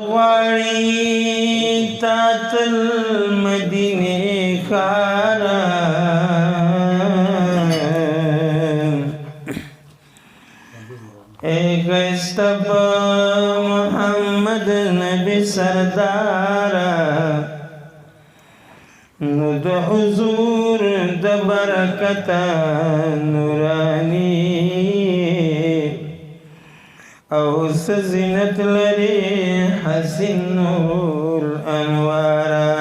غواړي تا تل مدینه ښاره ښایسته په محمد نبي سرداره نو د حضور د برکته نورانی او سزینت لري حسین نور انوارا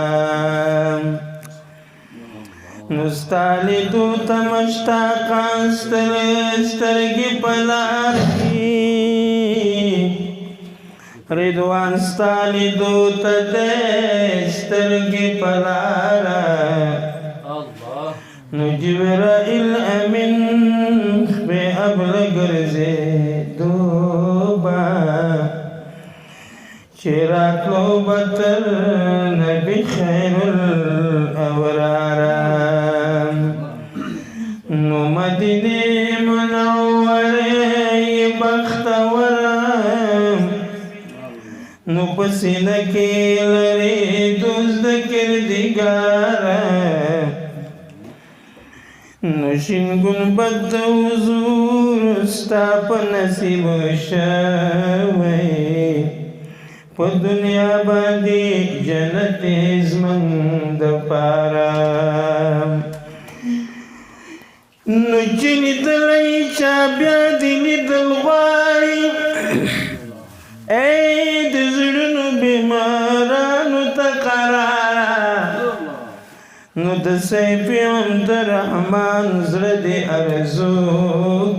نستالی دو تمشتاقان سترگی پلار کی ردوان ستالی دو تدے سترگی پلارا نو جبرائیل امین بے ابلغ رزے دوبا چراتلو بطر نبی خیر الاورارا نو مدینه منوره بختورم نو پسینکی لری دوزد کردگارا نشین گنبد د حضور ستا په نصیب شوی په دنیا باندې جنت زمن د پاره نو چې لیدلی چا بیا دې لیدل غواړي ای د زړونو بیمارانو ته قراره نو د سیف عبدالرحمن زړه دې ارزو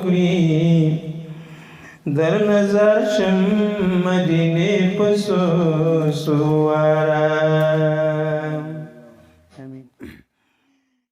کړي در نظر شم مدینه په سواره